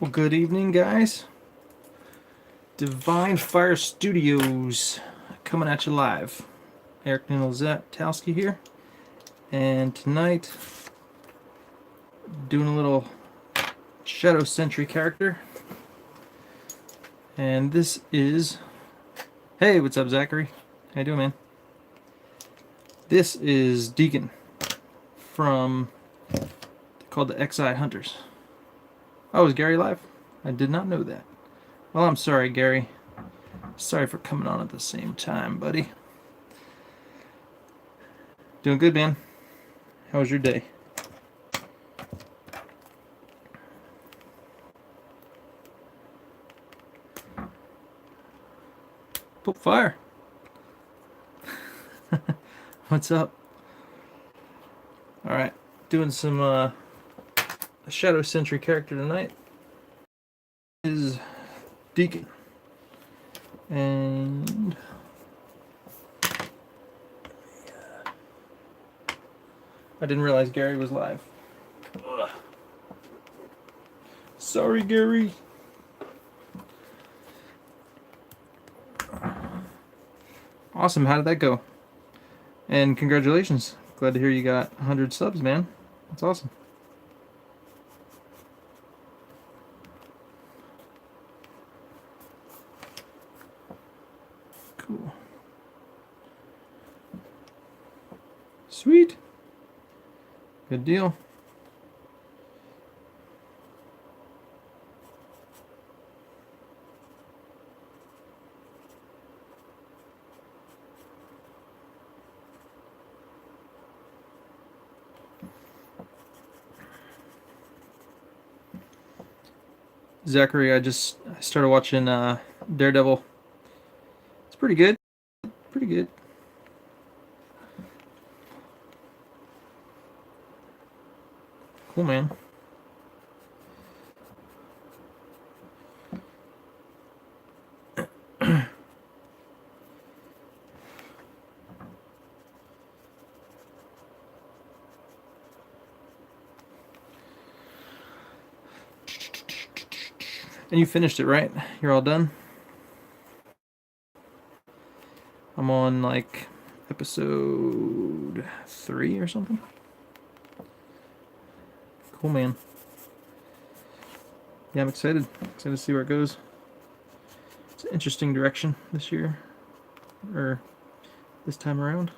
Well, good evening, guys. Divine Fire Studios coming at you live. Eric Nilzatowski here, and tonight doing a little Shadow Sentry character. And this is, hey, what's up, Zachary? How you doing, man? This is Deacon from called the XI Hunters. Oh, is Gary live? I did not know that. Well, I'm sorry, Gary. Sorry for coming on at the same time, buddy. Doing good, man. How was your day? Put fire. What's up? Alright, doing some Shadow Sentry character tonight. Is Deacon. And I didn't realize Gary was live. Ugh. Sorry, Gary. Awesome, how did that go? And congratulations. Glad to hear you got 100 subs, man. That's awesome. Cool. Sweet. Good deal. Zachary, I just started watching Daredevil. It's pretty good. Pretty good. Cool, man. And you finished it, right? You're all done? I'm on like episode 3 or something. Cool, man. Yeah, I'm excited. Excited to see where it goes. It's an interesting direction this year, or this time around.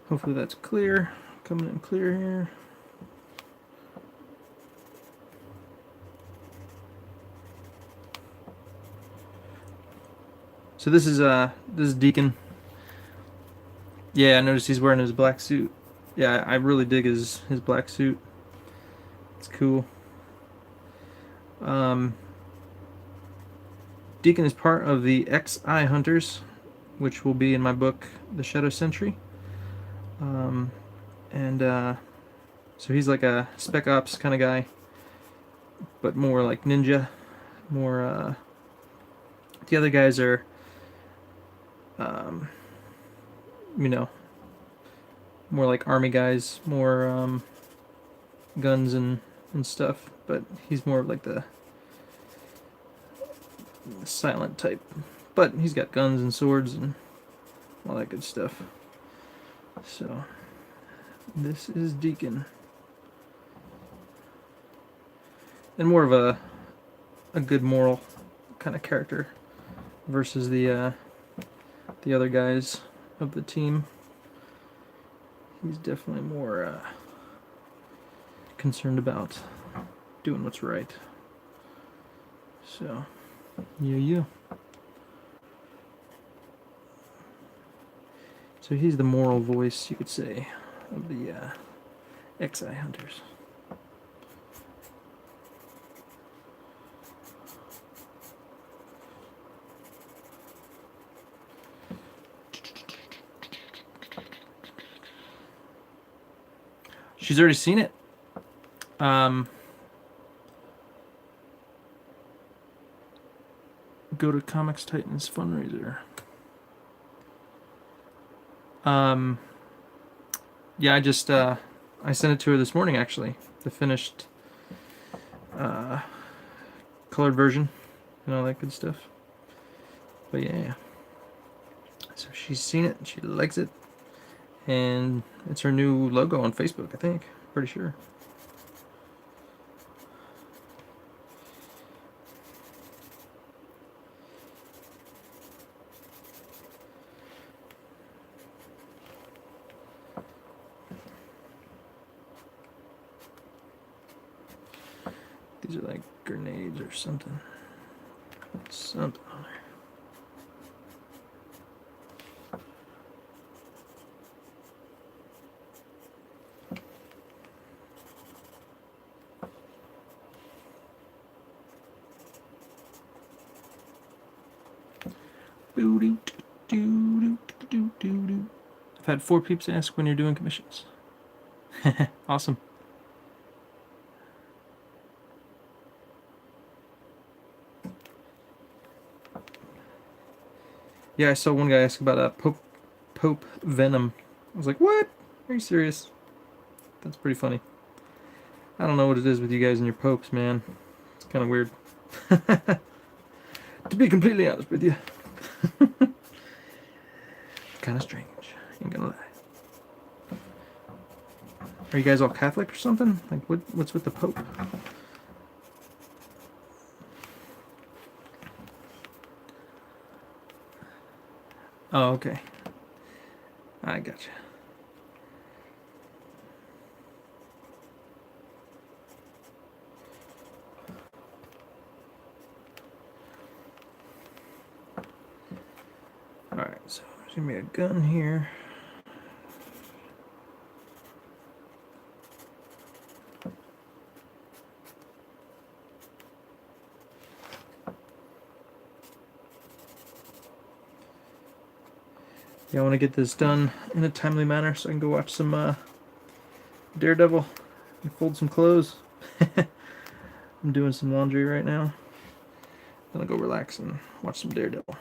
Hopefully that's clear. Coming in clear here. So this is Deacon. Yeah, I noticed he's wearing his black suit. Yeah, I really dig his black suit. It's cool. Deacon is part of the XI Hunters, which will be in my book, The Shadow Sentry. So he's like a spec ops kind of guy, but more like ninja. More, the other guys are, you know, more like army guys, more guns and stuff. But he's more of like the silent type. But he's got guns and swords and all that good stuff. So this is Deacon. And more of a good moral kind of character versus the other guys of the team. He's definitely more concerned about doing what's right. So, yeah. So he's the moral voice, you could say, of the XI hunters. She's already seen it. Go to Comics Titans fundraiser. Yeah, I just I sent it to her this morning, actually, the finished colored version and all that good stuff. But yeah, so she's seen it, she likes it, and it's her new logo on Facebook, I think. Pretty sure. These are like grenades or something. Something on there. I've had 4 peeps ask when you're doing commissions. Awesome. Yeah, I saw one guy ask about Pope Venom. I was like, what? Are you serious? That's pretty funny. I don't know what it is with you guys and your popes, man. It's kind of weird. To be completely honest with you. Kind of strange. Ain't gonna lie. Are you guys all Catholic or something? Like, what's with the Pope? Oh, okay. I gotcha. Alright, so there's gonna be a gun here. Yeah, I want to get this done in a timely manner so I can go watch some Daredevil and fold some clothes. I'm doing some laundry right now. Then I'll go relax and watch some Daredevil.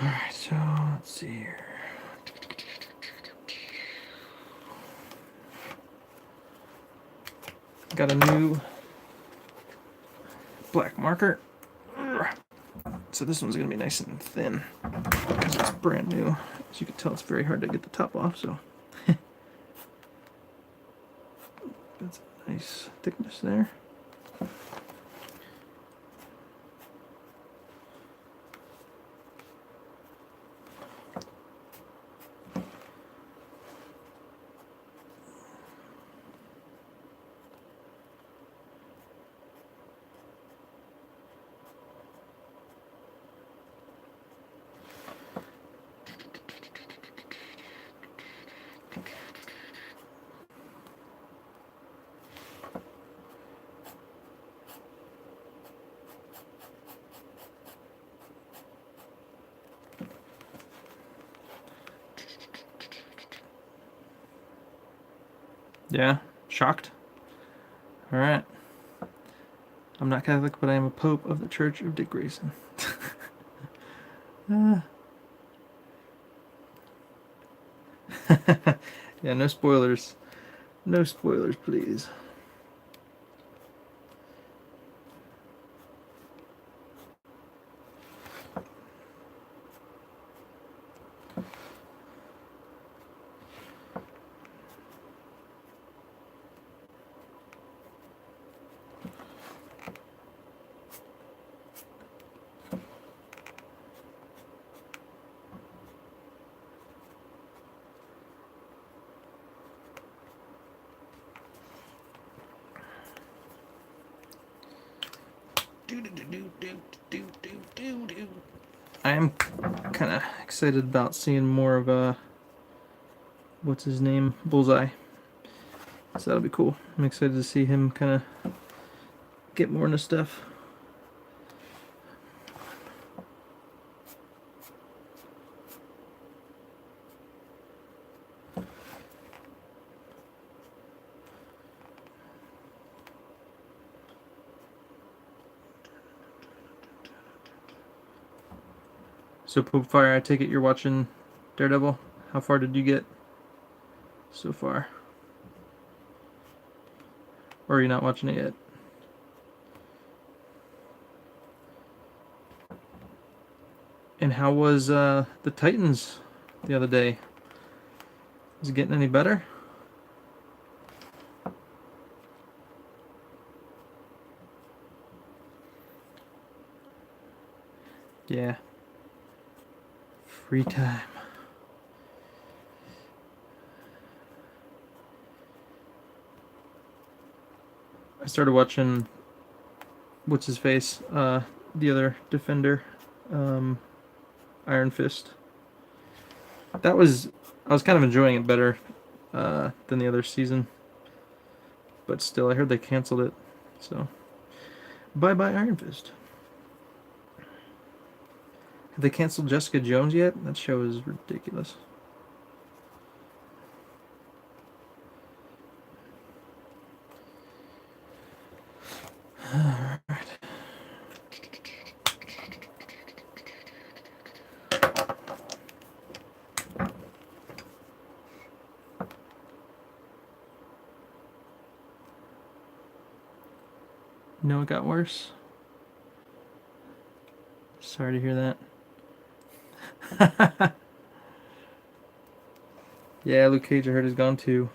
Alright, so let's see here. Got a new black marker. So this one's going to be nice and thin because it's brand new. As you can tell, it's very hard to get the top off, so that's a nice thickness there. Yeah, shocked? Alright. I'm not Catholic, but I am a Pope of the Church of Dick Grayson. Yeah, no spoilers. No spoilers, please. I am kind of excited about seeing more of what's his name, Bullseye. So that'll be cool. I'm excited to see him kind of get more into stuff. So Poopfire, I take it you're watching Daredevil. How far did you get so far? Or are you not watching it yet? And how was the Titans the other day? Is it getting any better? Yeah. Free time. I started watching what's his face, the other Defender, Iron Fist. I was kind of enjoying it better than the other season, but still, I heard they canceled it, so bye bye Iron Fist. Have they canceled Jessica Jones yet? That show is ridiculous. Alright. No, it got worse. Sorry to hear that. Yeah, Luke Cage, I heard, is gone too.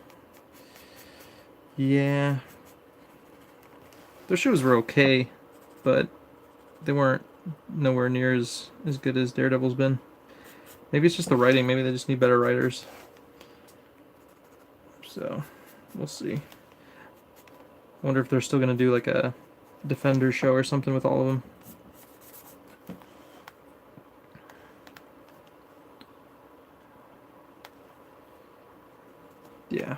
Yeah. Those shows were okay, but they weren't nowhere near as good as Daredevil's been. Maybe it's just the writing. Maybe they just need better writers. So, we'll see. I wonder if they're still going to do like a Defender show or something with all of them. Yeah.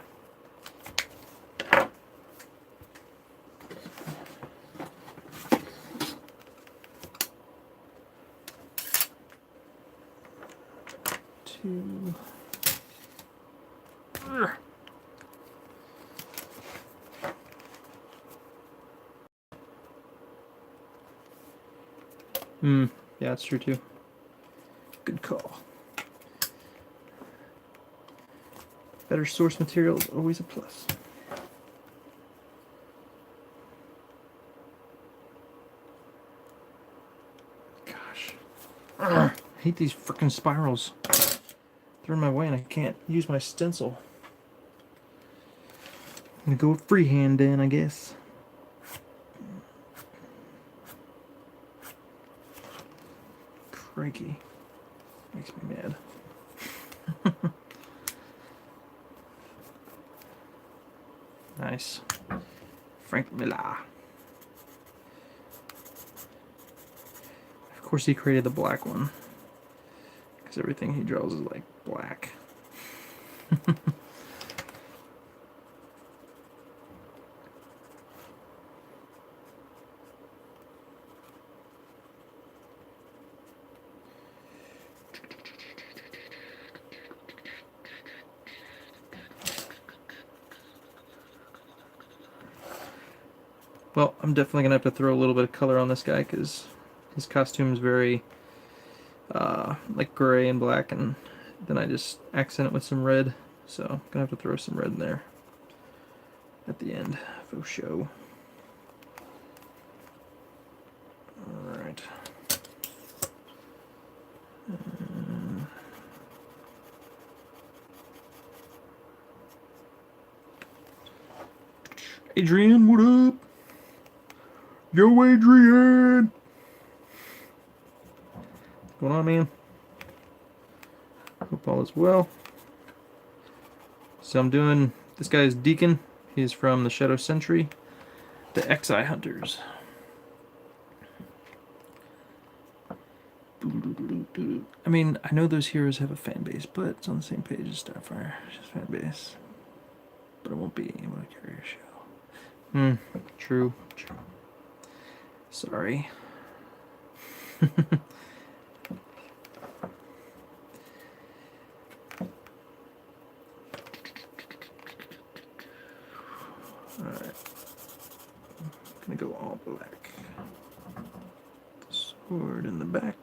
Two. Yeah, that's true too. Good call. Better source material is always a plus. Gosh. I hate these frickin' spirals. They're in my way and I can't use my stencil. I'm gonna go with freehand then, I guess. Crikey. Makes me mad. Nice. Frank Miller. Of course he created the black one. Because everything he draws is like black. Well, I'm definitely going to have to throw a little bit of color on this guy because his costume is very like gray and black, and then I just accent it with some red. So I'm going to have to throw some red in there at the end for show. Alright. Adrian, what up? Yo, Adrian! What's going on, man? Hope all is well. So I'm doing, this guy is Deacon. He's from the Shadow Sentry, the XI Hunters. I mean, I know those heroes have a fan base, but it's on the same page as Starfire. It's just fan base. But I won't be able to carry a show. True. Sorry. Alright. I'm gonna go all black. Sword in the back.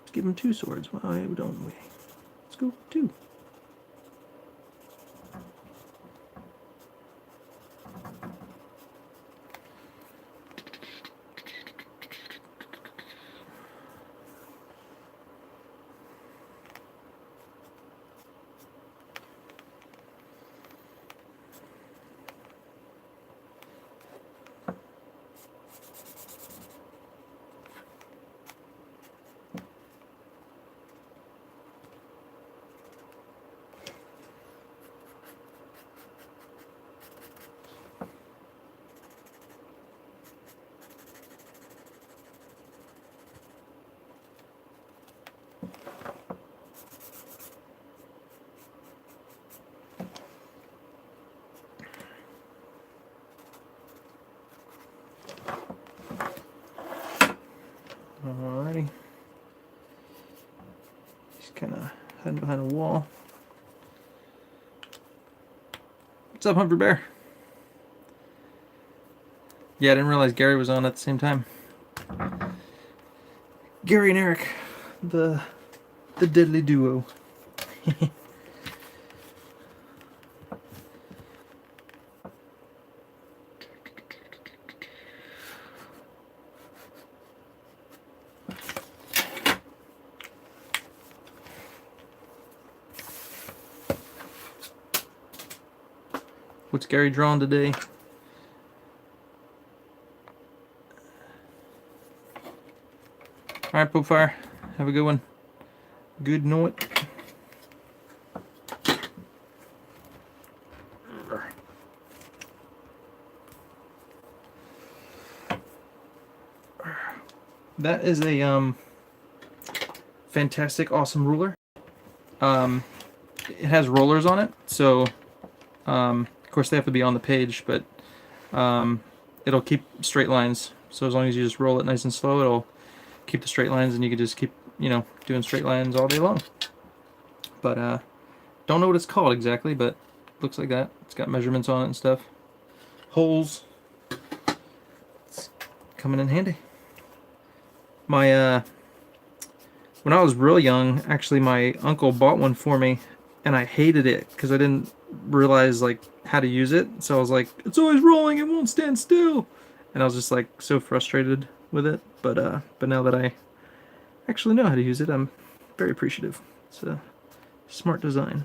Let's give him 2 swords. Why don't we? Let's go 2. Alrighty. He's kind of hiding behind a wall. What's up, Humphrey Bear? Yeah, I didn't realize Gary was on at the same time. Gary and Eric, the deadly duo. What's Gary drawn today? Alright, Popefire. Have a good one. Good night. That is a fantastic, awesome ruler. It has rollers on it, so of course they have to be on the page, but it'll keep straight lines. So as long as you just roll it nice and slow, it'll keep the straight lines, and you can just keep, you know, doing straight lines all day long. But don't know what it's called exactly, but looks like that. It's got measurements on it and stuff. Holes. It's coming in handy. My when I was real young, actually my uncle bought one for me, and I hated it because I didn't realize like how to use it. So I was like, it's always rolling, it won't stand still, and I was just like so frustrated with it. But now that I actually know how to use it, I'm very appreciative. It's a smart design.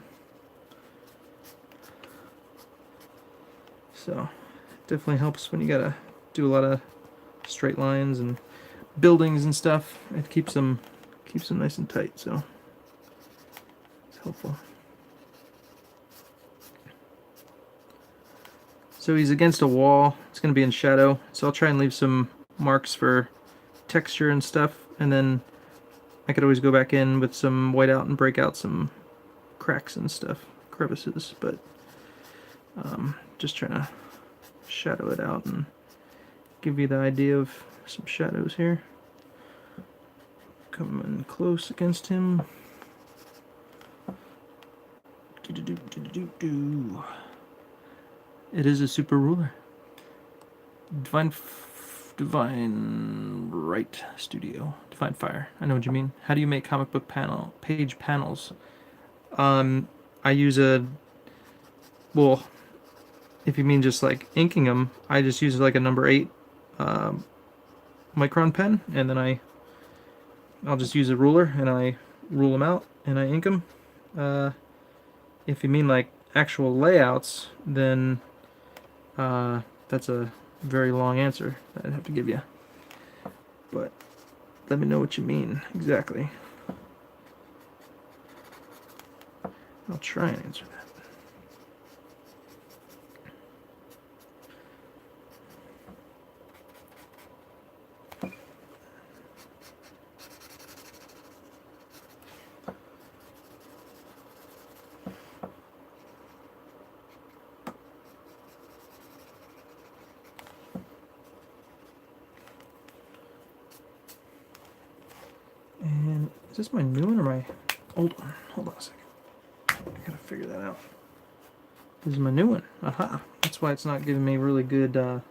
So it definitely helps when you gotta do a lot of straight lines and buildings and stuff. It keeps them nice and tight, so it's helpful. So he's against a wall. It's going to be in shadow, so I'll try and leave some marks for texture and stuff, and then I could always go back in with some whiteout and break out some cracks and stuff, crevices, but just trying to shadow it out and give you the idea of some shadows here. Coming close against him. It is a super ruler. Divine Right Studio. Divine Fire. I know what you mean. How do you make comic book page panels? I use well, if you mean just like inking them, I just use like a number 8 micron pen, and then I'll just use a ruler and I rule them out and I ink them. If you mean like actual layouts, then that's a very long answer that I'd have to give you. But let me know what you mean exactly. I'll try and answer that. Is this my new one or my old one? Hold on a second. I gotta figure that out. This is my new one. Aha. That's why it's not giving me really good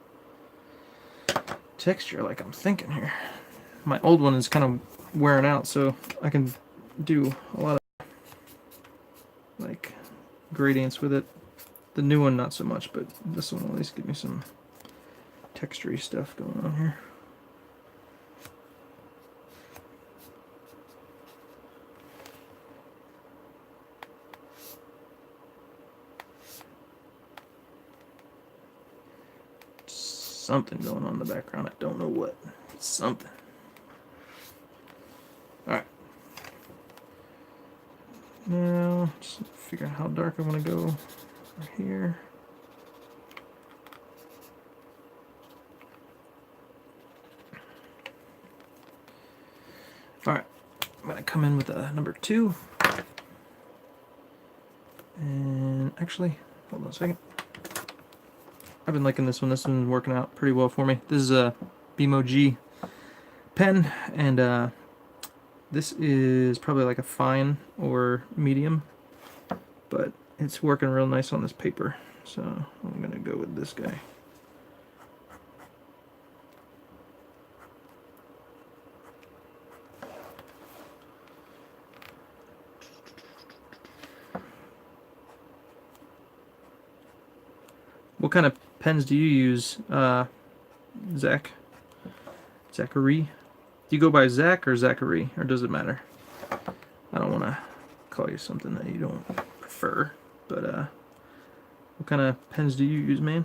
texture like I'm thinking here. My old one is kind of wearing out, so I can do a lot of like gradients with it. The new one not so much, but this one will at least give me some textury stuff going on here. Something going on in the background. I don't know what. It's something. Alright. Now, just figure out how dark I want to go right here. Alright. I'm going to come in with a number 2. And actually, hold on a second. I've been liking this one. This one's working out pretty well for me. This is a BMO G pen, and this is probably like a fine or medium, but it's working real nice on this paper. So I'm gonna go with this guy. What kind of pens do you use, Zach? Zachary? Do you go by Zach or Zachary, or does it matter? I don't want to call you something that you don't prefer, but what kind of pens do you use, man?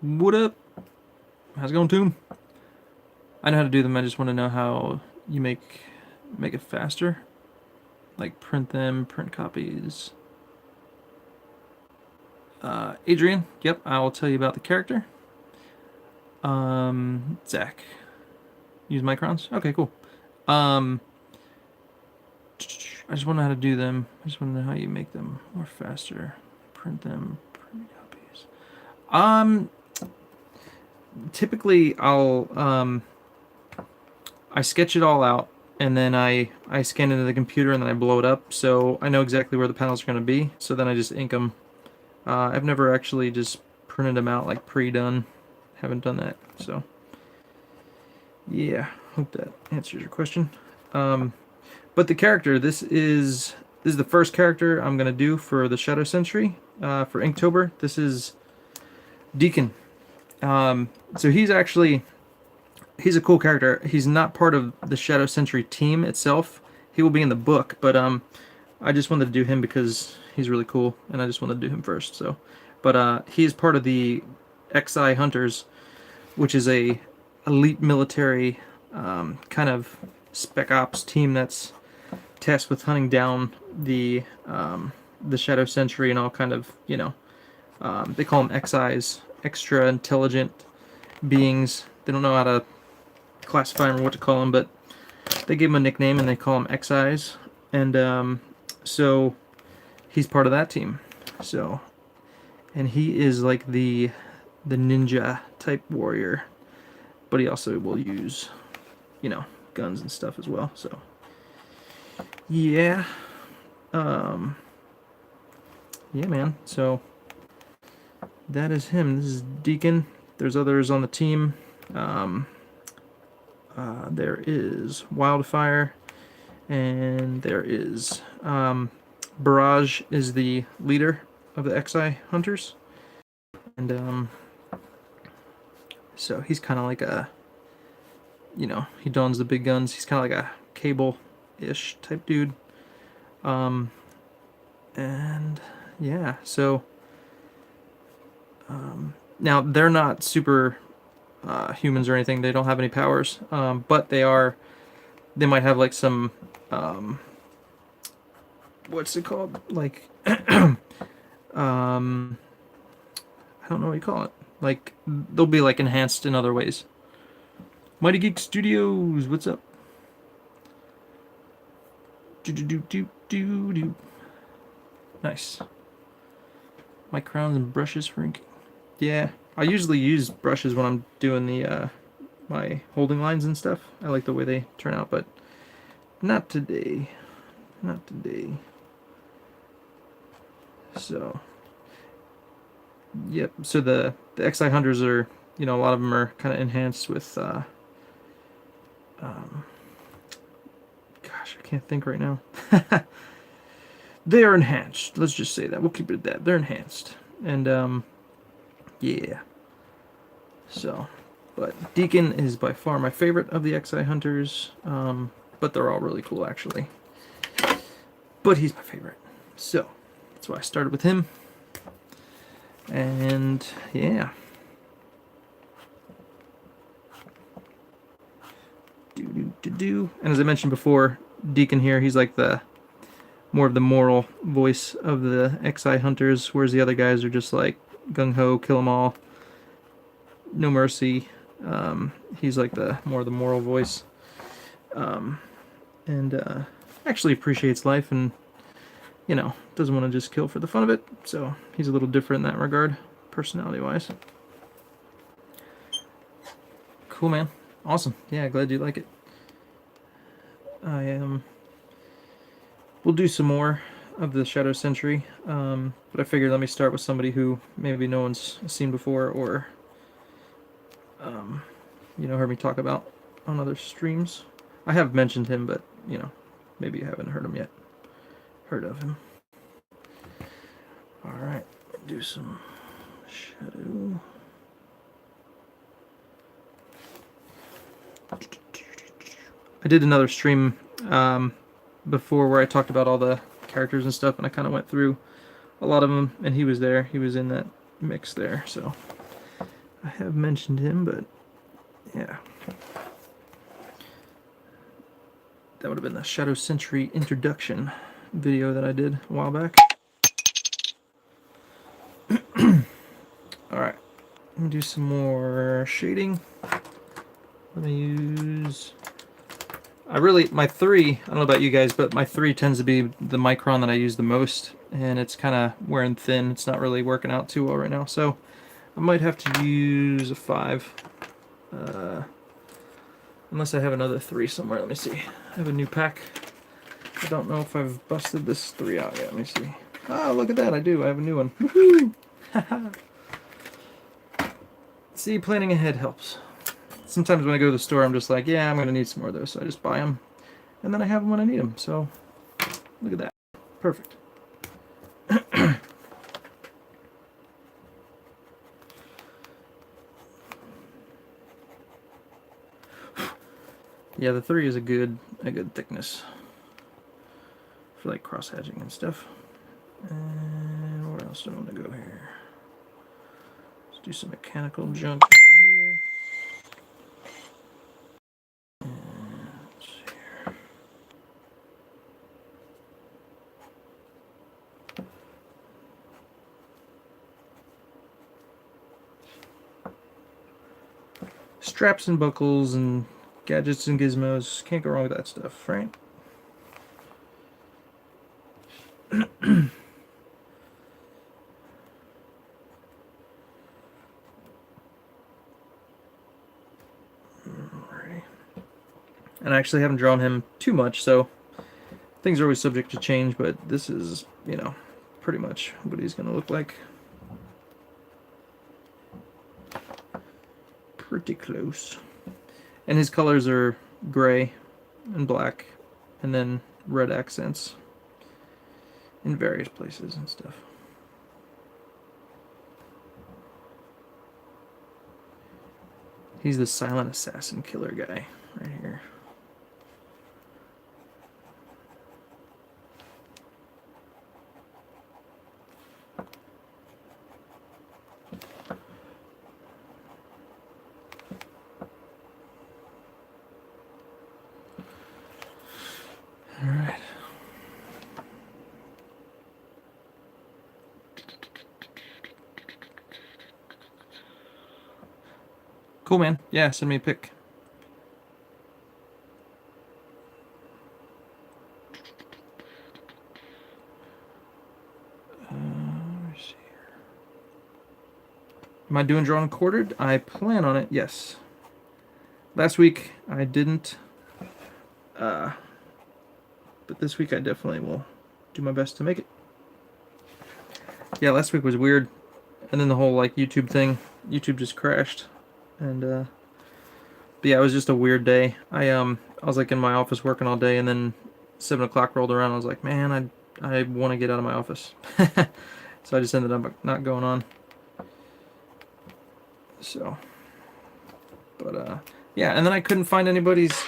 What up? How's it going, Toom? I know how to do them. I just want to know how you make it faster. Like print them, print copies. Adrian, yep, I will tell you about the character. Zach. Use microns? Okay, cool. I just want to know how to do them. I just want to know how you make them more faster. Print them, print copies. Typically I'll I sketch it all out, and then I scan into the computer, and then I blow it up, so I know exactly where the panels are going to be, so then I just ink them. I've never actually just printed them out like pre-done. Haven't done that, so yeah, hope that answers your question. But the character, this is the first character I'm going to do for the Shadow Sentry, for Inktober. This is Deacon. So he's a cool character. He's not part of the Shadow Sentry team itself. He will be in the book, but I just wanted to do him because he's really cool, and I just wanted to do him first. So, but he's part of the XI Hunters, which is a elite military kind of spec ops team that's tasked with hunting down the Shadow Sentry and all kind of, you know, they call them XIs, extra intelligent beings. They don't know how to classify them or what to call them, but they give them a nickname and they call them XIs. And so he's part of that team. So, and he is like the ninja type warrior, but he also will use, you know, guns and stuff as well. So yeah, yeah, man. So that is him. This is Deacon. There's others on the team. There is Wildfire, and there is Barrage is the leader of the XI Hunters, and so he's kind of like a, you know, he dons the big guns. He's kind of like a Cable-ish type dude, and yeah, so now they're not super humans or anything. They don't have any powers, but they might have like some what's it called, like I don't know what you call it, like they'll be like enhanced in other ways. Mighty Geek Studios, what's up? Nice. My crowns and brushes for inking. Yeah, I usually use brushes when I'm doing the my holding lines and stuff. I like the way they turn out, but not today. Not today. So, yep. So the XI hunters are, you know, a lot of them are kind of enhanced with. Gosh, I can't think right now. They are enhanced. Let's just say that. We'll keep it at that. They're enhanced, and yeah. So, but Deacon is by far my favorite of the XI hunters. But they're all really cool actually. But he's my favorite. So that's why I started with him. And yeah. And as I mentioned before, Deacon here, he's like the more of the moral voice of the XI hunters, whereas the other guys are just like gung ho, kill them all, no mercy. He's like the more of the moral voice, and actually appreciates life and, you know, doesn't want to just kill for the fun of it. So he's a little different in that regard, personality wise. Cool, man. Awesome. Yeah, glad you like it. We'll do some more of the Shadow Sentry, but I figured let me start with somebody who maybe no one's seen before or, you know, heard me talk about on other streams. I have mentioned him, but, you know, maybe you haven't heard him yet. Heard of him. Alright, do some Shadow. I did another stream before where I talked about all the characters and stuff, and I kind of went through a lot of them, and he was there. He was in that mix there, so I have mentioned him, but yeah. That would have been the Shadow Sentry introduction video that I did a while back. Alright, let me do some more shading. Let me use... my 3, I don't know about you guys, but my 3 tends to be the micron that I use the most, and it's kind of wearing thin. It's not really working out too well right now, so I might have to use a 5. Unless I have another 3 somewhere. Let me see. I have a new pack. I don't know if I've busted this 3 out yet. Let me see. Oh, look at that. I do. I have a new one. Woohoo! See, planning ahead helps. Sometimes when I go to the store, I'm just like, yeah, I'm going to need some more of those, so I just buy them. And then I have them when I need them, so look at that. Perfect. Yeah, the 3 is a good thickness for like cross hatching and stuff. And where else do I want to go here? Let's do some mechanical junk over here. Let's see here. Straps and buckles and gadgets and gizmos. Can't go wrong with that stuff, right? And I actually haven't drawn him too much, so things are always subject to change, but this is, you know, pretty much what he's going to look like. Pretty close. And his colors are gray and black, and then red accents in various places and stuff. He's the silent assassin killer guy right here. All right. Cool, man. Yeah, send me a pic. Am I doing drawn and quartered? I plan on it, yes. Last week I didn't. But this week I definitely will do my best to make it. Yeah, last week was weird. And then the whole like YouTube thing. YouTube just crashed. And but yeah, it was just a weird day. I was like in my office working all day, and then 7 o'clock rolled around. I was like, man, I want to get out of my office. So I just ended up not going on. So, but yeah, and then I couldn't find anybody's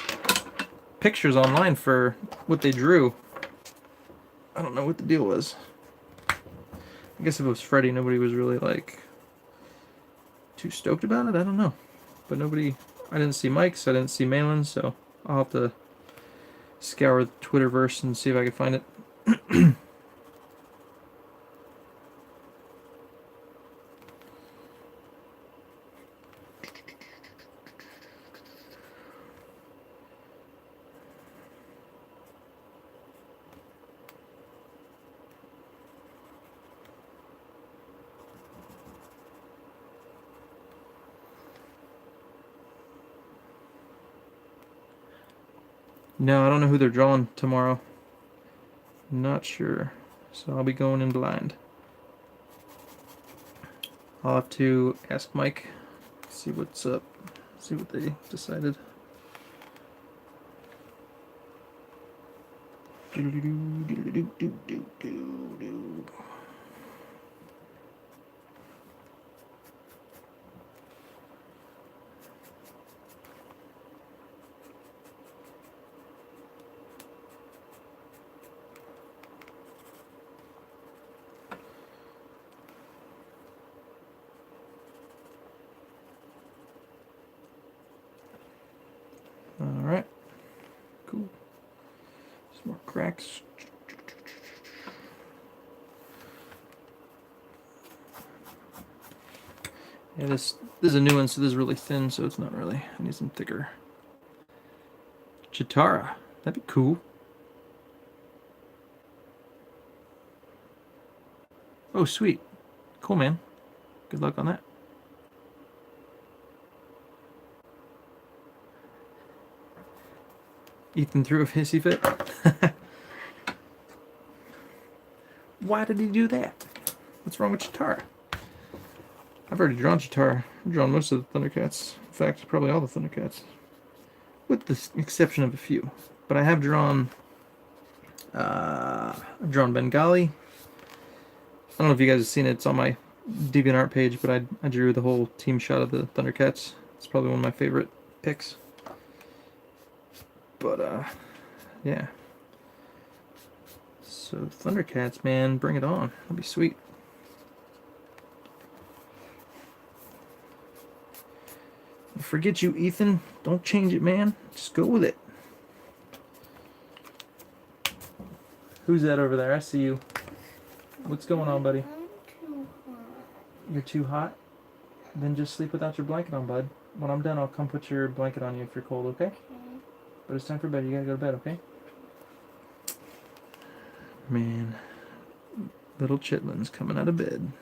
pictures online for what they drew. I don't know what the deal was. I guess if it was Freddy, nobody was really like too stoked about it. I don't know, but nobody. I didn't see Mike's. I didn't see Malin's, so I'll have to scour the Twitterverse and see if I can find it. No, I don't know who they're drawing tomorrow. Not sure. So I'll be going in blind. I'll have to ask Mike, see what's up, see what they decided. Alright, cool. Some more cracks. Yeah, this is a new one, so this is really thin, so it's not really. I need some thicker. Chitara, that'd be cool. Oh, sweet. Cool, man. Good luck on that. Ethan threw a hissy fit. Why did he do that? What's wrong with Chitara? I've already drawn Chitara. I've drawn most of the Thundercats. In fact, probably all the Thundercats. With the exception of a few. But I have drawn... I've drawn Bengali. I don't know if you guys have seen it. It's on my DeviantArt page, but I drew the whole team shot of the Thundercats. It's probably one of my favorite picks. But, yeah. So, Thundercats, man, bring it on. That'd be sweet. Forget you, Ethan. Don't change it, man. Just go with it. Who's that over there? I see you. What's going on, buddy? I'm too hot. You're too hot? Then just sleep without your blanket on, bud. When I'm done, I'll come put your blanket on you if you're cold, okay? Okay. But it's time for bed. You gotta go to bed, okay? Man. Little chitlin's coming out of bed.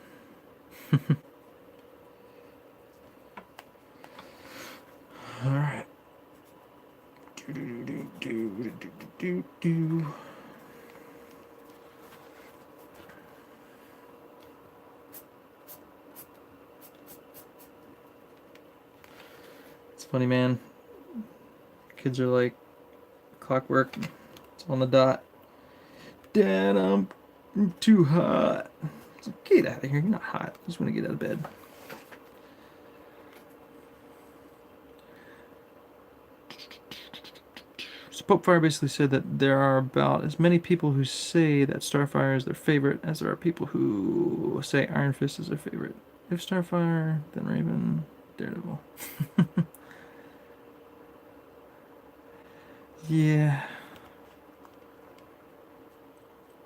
Alright. It's funny, man. Kids are like clockwork. It's on the dot. Dad, I'm too hot. It's like, get out of here. You're not hot. I just want to get out of bed. So Popefire basically said that there are about as many people who say that Starfire is their favorite as there are people who say Iron Fist is their favorite. If Starfire, then Raven, Daredevil. Yeah.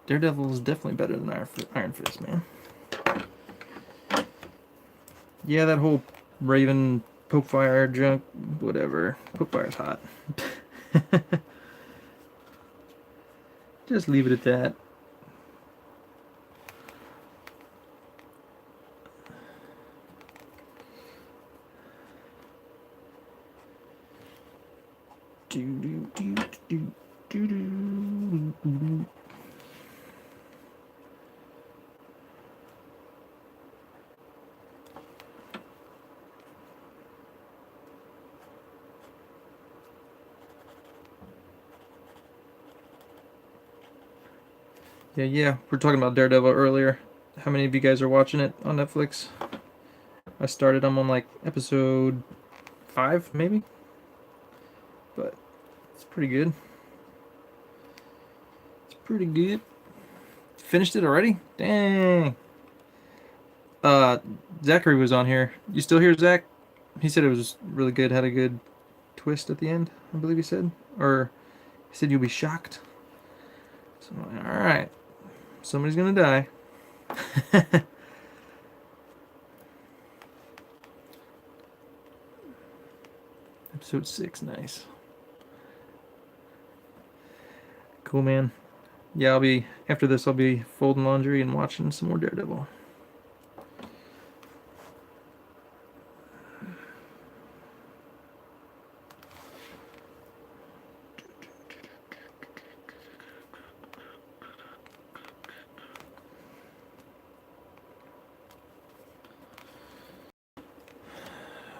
Daredevil is definitely better than Iron Fist, man. Yeah, that whole Raven, Popefire junk, whatever. Popefire's hot. Just leave it at that. Yeah, we're talking about Daredevil earlier. How many of you guys are watching it on Netflix? I started, I'm on like episode 5, maybe? But it's pretty good. It's pretty good. Finished it already? Dang. Zachary was on here. You still here, Zach? He said it was really good, had a good twist at the end, I believe he said. Or he said you'll be shocked. So I'm like, alright. Somebody's gonna die. Episode 6, nice. Cool, man. Yeah, after this, I'll be folding laundry and watching some more Daredevil.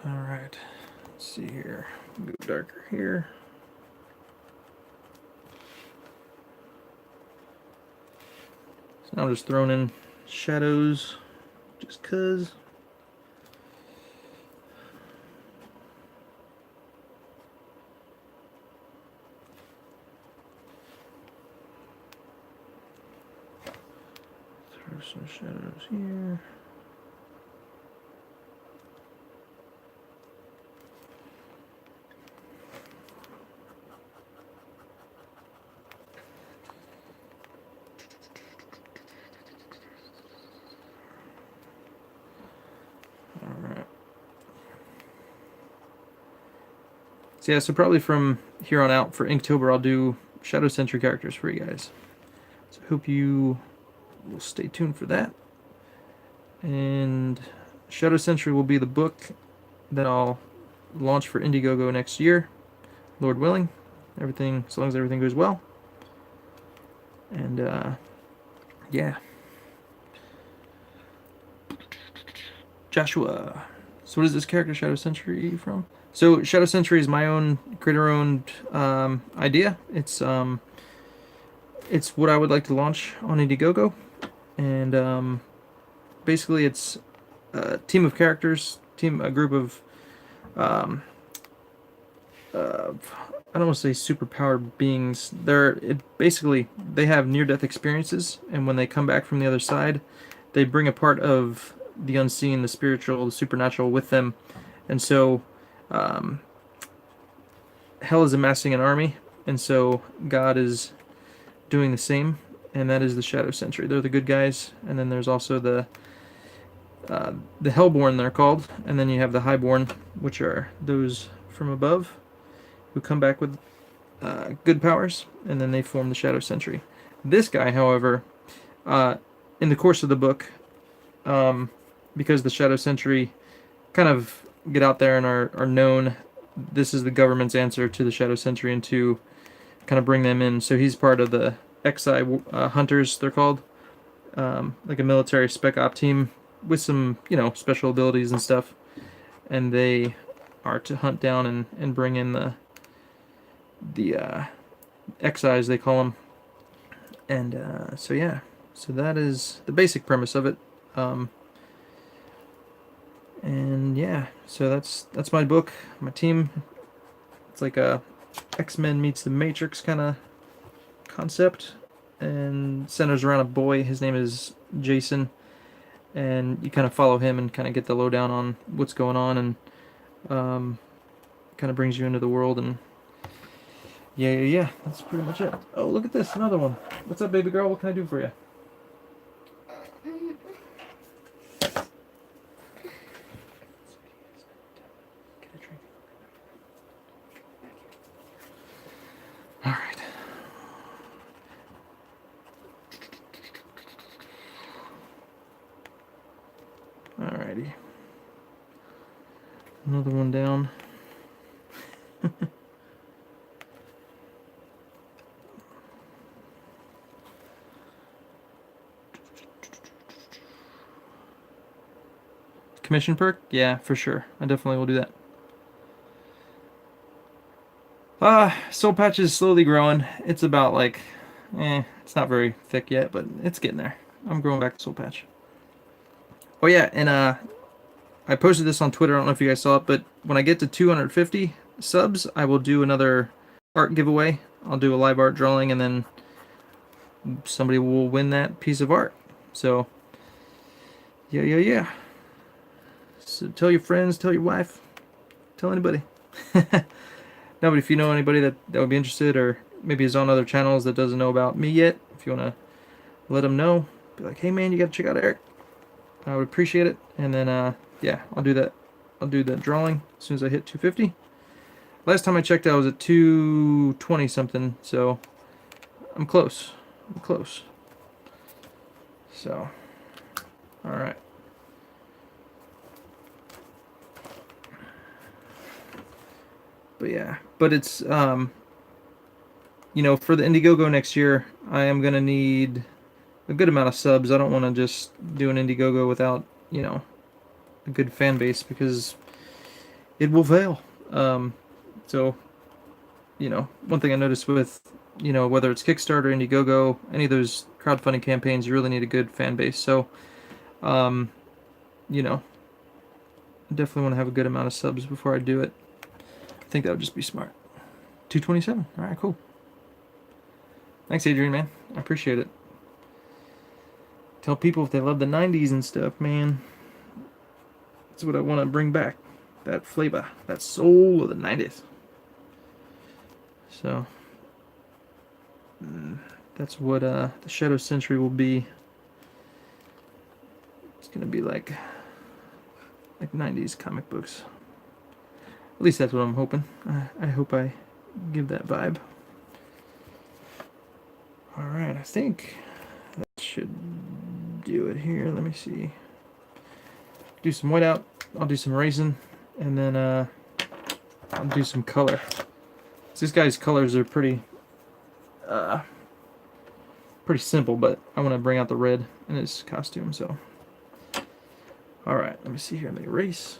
Alright, let's see here. Go darker here. So now I'm just throwing in shadows, just cause. Throw some shadows here. So yeah, so probably from here on out for Inktober, I'll do Shadow Sentry characters for you guys. So I hope you will stay tuned for that. And Shadow Sentry will be the book that I'll launch for Indiegogo next year, Lord willing. Everything, as long as everything goes well. And yeah. Joshua. So what is this character Shadow Sentry from? So Shadow Sentry is my own creator-owned idea. It's what I would like to launch on Indiegogo, and basically it's a team of characters, a group of I don't want to say superpowered beings. Basically they have near-death experiences, and when they come back from the other side, they bring a part of the unseen, the spiritual, the supernatural with them, and so hell is amassing an army, and so God is doing the same, and that is the Shadow Sentry. They're the good guys, and then there's also the Hellborn, they're called, and then you have the Highborn, which are those from above, who come back with good powers, and then they form the Shadow Sentry. This guy, however, in the course of the book, because the Shadow Sentry kind of get out there and are known, this is the government's answer to the Shadow Sentry and to kind of bring them in. So he's part of the XI Hunters, they're called, like a military spec op team with some, special abilities and stuff. And they are to hunt down and bring in the XIs, they call them. And so yeah, so that is the basic premise of it. And yeah, so that's my book, my team. It's like a X-Men meets the Matrix kind of concept, and centers around a boy. His name is Jason, and you kind of follow him and kind of get the lowdown on what's going on, and kind of brings you into the world. And yeah, that's pretty much it. Oh, look at this, another one. What's up, baby girl? What can I do for you? Alright. Alrighty. Another one down. commission perk? Yeah, for sure. I definitely will do that. Soul Patch is slowly growing. It's about like, it's not very thick yet, but it's getting there. I'm growing back to Soul Patch. Oh yeah, and I posted this on Twitter. I don't know if you guys saw it, but when I get to 250 subs, I will do another art giveaway. I'll do a live art drawing, and then somebody will win that piece of art. So, yeah. So tell your friends, tell your wife, tell anybody. No, but if you know anybody that would be interested, or maybe is on other channels that doesn't know about me yet, if you want to let them know, be like, hey man, you got to check out Eric. I would appreciate it. And then, yeah, I'll do that. I'll do that drawing as soon as I hit 250. Last time I checked, I was at 220 something, so I'm close. I'm close. So, all right. But yeah, but it's you know, for the Indiegogo next year, I am gonna need a good amount of subs. I don't want to just do an Indiegogo without, you know, a good fan base, because it will fail. So, you know, one thing I noticed with, you know, whether it's Kickstarter, Indiegogo, any of those crowdfunding campaigns, you really need a good fan base. So, you know, I definitely want to have a good amount of subs before I do it. I think that would just be smart. 227. All right, cool. Thanks, Adrian, man. I appreciate it. Tell people if they love the 90s and stuff, man. That's what I want to bring back. That flavor, that soul of the 90s. So, that's what the Shadow Sentry will be. It's going to be like 90s comic books. At least that's what I'm hoping. I hope I give that vibe. Alright, I think that should do it here. Let me see. Do some whiteout. I'll do some erasing. And then I'll do some color. So this guy's colors are pretty simple, but I want to bring out the red in his costume. So, alright, let me see here. Let me erase.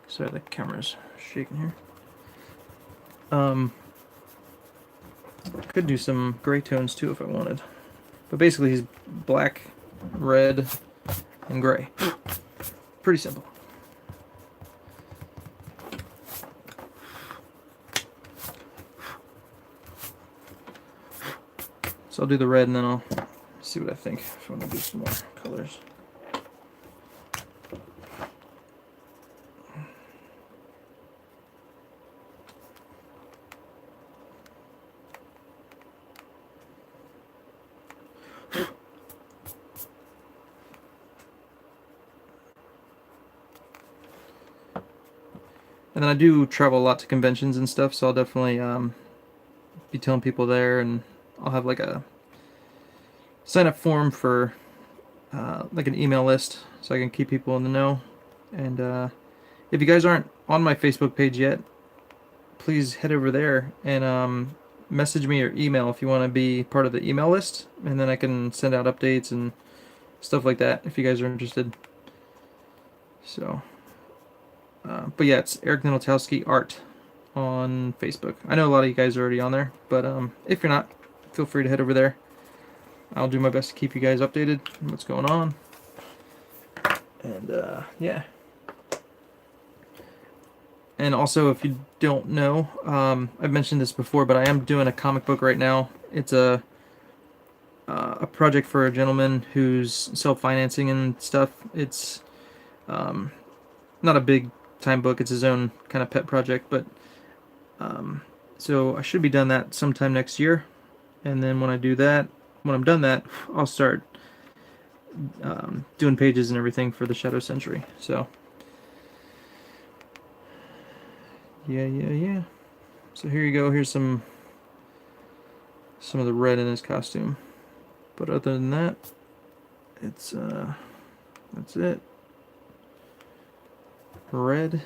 Sorry, the camera's shaking here. Could do some gray tones too if I wanted. But basically he's black, red, and gray. Pretty simple. So I'll do the red and then I'll see what I think if I want to do some more colors. And then I do travel a lot to conventions and stuff, so I'll definitely be telling people there, and I'll have like a sign up form for like an email list so I can keep people in the know. And if you guys aren't on my Facebook page yet, please head over there and message me or email if you want to be part of the email list, and then I can send out updates and stuff like that if you guys are interested. So, but yeah, it's Eric Ninotowski Art on Facebook. I know a lot of you guys are already on there, but if you're not, feel free to head over there. I'll do my best to keep you guys updated on what's going on. And yeah. And also, if you don't know, I've mentioned this before, but I am doing a comic book right now. It's a project for a gentleman who's self-financing and stuff. It's not a big time book. It's his own kind of pet project, but so I should be done that sometime next year. And then when I do that, when I'm done that, I'll start doing pages and everything for the Shadow Sentry. So yeah. So here you go. Here's some of the red in his costume. But other than that, it's that's it. Red,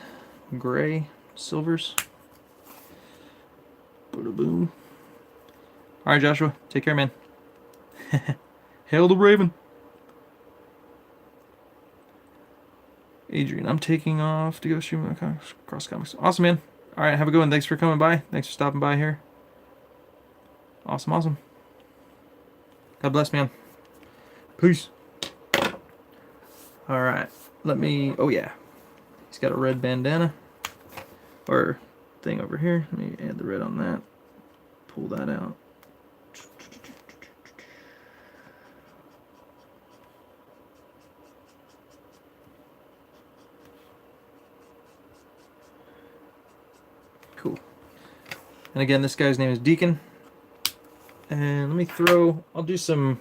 gray, silvers. Bada boom. All right, Joshua. Take care, man. Hail the Raven. Adrian, I'm taking off to go stream my cross comics. Awesome, man. All right, have a good one. Thanks for coming by. Thanks for stopping by here. Awesome, awesome. God bless, man. Peace. All right, let me. Oh yeah, he's got a red bandana or thing over here. Let me add the red on that. Pull that out. Cool. And again, this guy's name is Deacon. And let me throw. I'll do some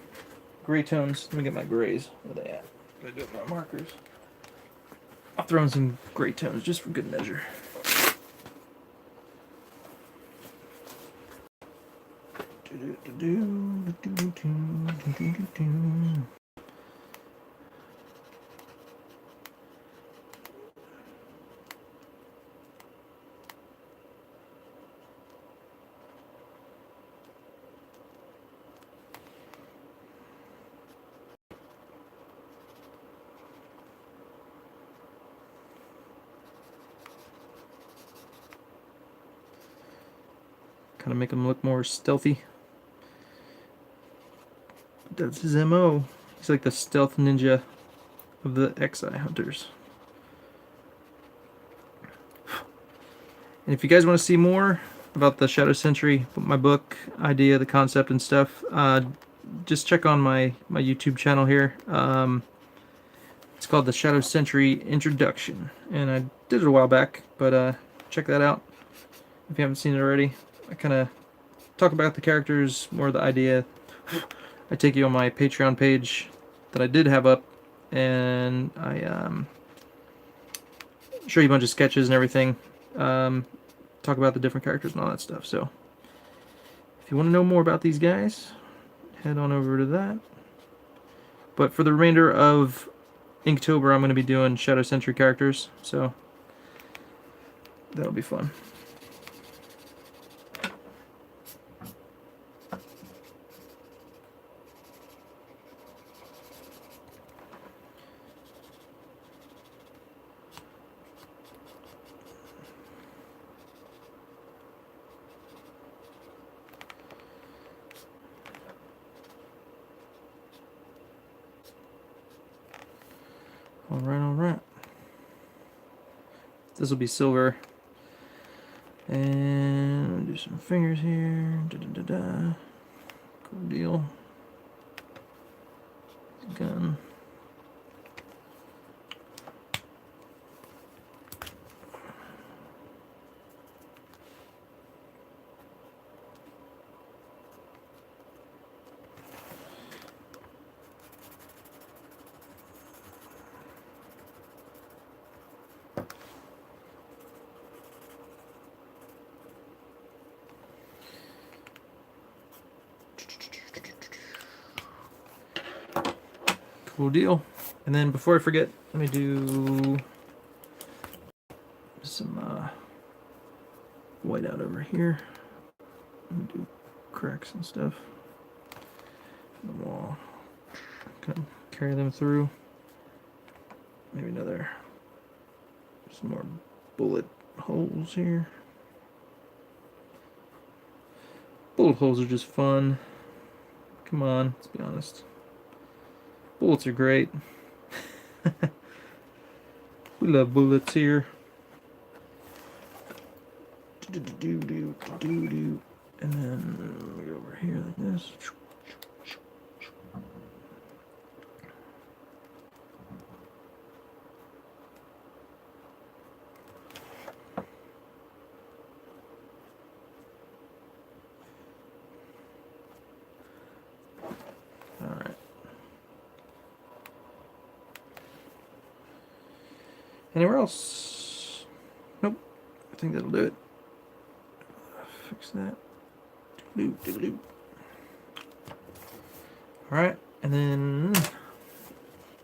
gray tones. Let me get my grays. Where they at? I'm gonna do it with my markers. I'll throw in some gray tones just for good measure. Kind of make him look more stealthy. That's his MO. He's like the stealth ninja of the XI hunters. And if you guys want to see more about the Shadow Sentry, my book idea, the concept and stuff, just check on my YouTube channel here. It's called the Shadow Sentry Introduction, and I did it a while back, but check that out if you haven't seen it already. I kind of talk about the characters, more of the idea. I take you on my Patreon page that I did have up, and I show you a bunch of sketches and everything. Talk about the different characters and all that stuff. So if you want to know more about these guys, head on over to that. But for the remainder of Inktober, I'm going to be doing Shadow Sentry characters, so that'll be fun. Alright. This will be silver. And do some fingers here. Cool deal. Gun. Cool deal. And then before I forget, let me do some white out over here. Let me do cracks and stuff on the wall. Kind of carry them through. Maybe another, some more bullet holes here. Bullet holes are just fun. Come on, let's be honest. Bullets are great. We love bullets here. And then we go over here like this. Anywhere else? Nope. I think that'll do it. Fix that. Alright, and then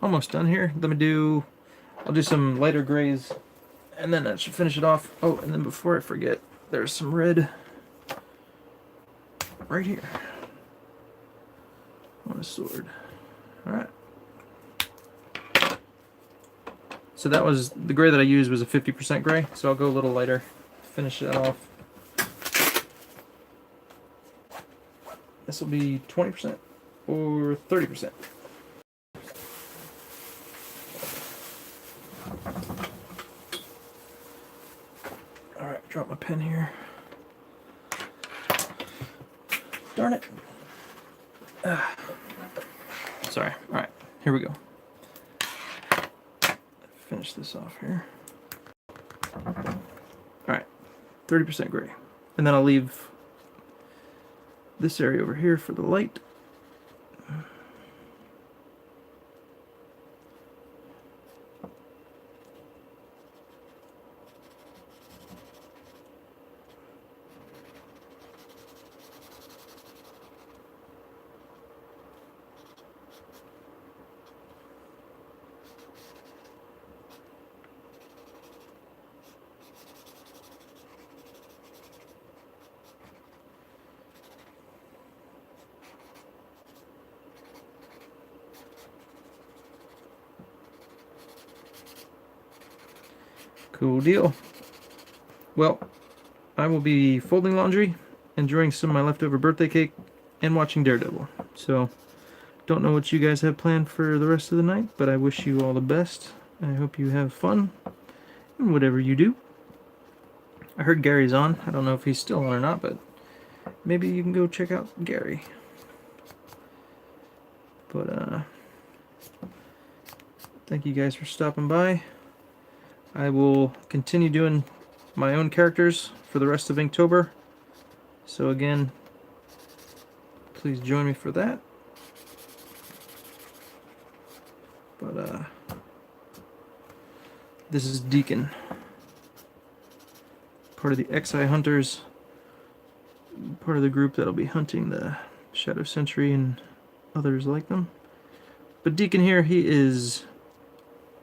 almost done here. I'll do some lighter grays, and then that should finish it off. Oh, and then before I forget, there's some red right here on a sword. All right. So that was the gray that I used was a 50% gray. So I'll go a little lighter, finish that off. This will be 20% or 30%. All right, drop my pen here. Darn it. Sorry. All right, here we go. Finish this off here. All right, 30% gray. And then I'll leave this area over here for the light. Cool deal. Well, I will be folding laundry, enjoying some of my leftover birthday cake, and watching Daredevil. So, don't know what you guys have planned for the rest of the night, but I wish you all the best. I hope you have fun in whatever you do. I heard Gary's on. I don't know if he's still on or not, but maybe you can go check out Gary. But, thank you guys for stopping by. I will continue doing my own characters for the rest of Inktober. So again, please join me for that. But this is Deacon, part of the XI Hunters, part of the group that'll be hunting the Shadow Sentry and others like them. But Deacon here, he is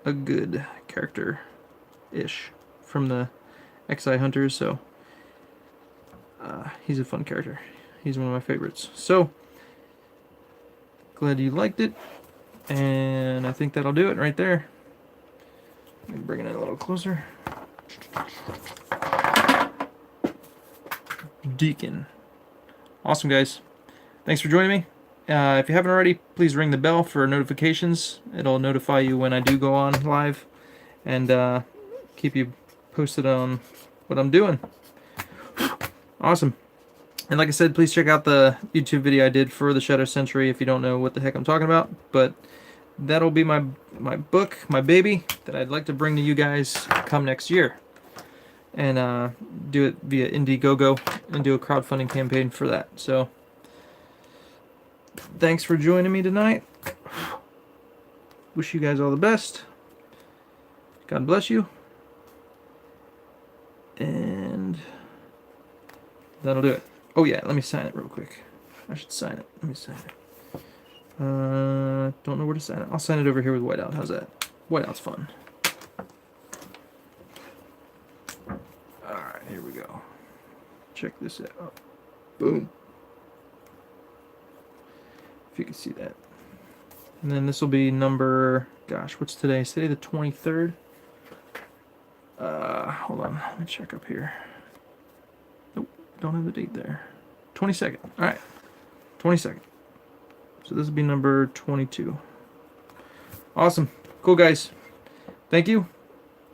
a good character-ish from the XI Hunters, so he's a fun character. He's one of my favorites. So, glad you liked it, and I think that'll do it right there. Let me bring it in a little closer. Deacon. Awesome, guys. Thanks for joining me. If you haven't already, please ring the bell for notifications. It'll notify you when I do go on live, and keep you posted on what I'm doing. Awesome. And like I said, please check out the YouTube video I did for the Shadow Sentry if you don't know what the heck I'm talking about. But that'll be my book, my baby, that I'd like to bring to you guys come next year. And do it via Indiegogo and do a crowdfunding campaign for that. So, thanks for joining me tonight. Wish you guys all the best. God bless you. And that'll do it. Oh yeah, let me sign it real quick. I should sign it. Let me sign it. Don't know where to sign it. I'll sign it over here with whiteout. How's that? Whiteout's fun. Alright, here we go. Check this out. Boom. If you can see that. And then this will be number, gosh, what's today? Is today the 23rd? Hold on, let me check up here. Nope, don't have the date there. 22nd, alright. 22nd. So this will be number 22. Awesome. Cool, guys. Thank you.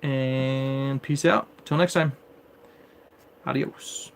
And peace out. Till next time. Adios.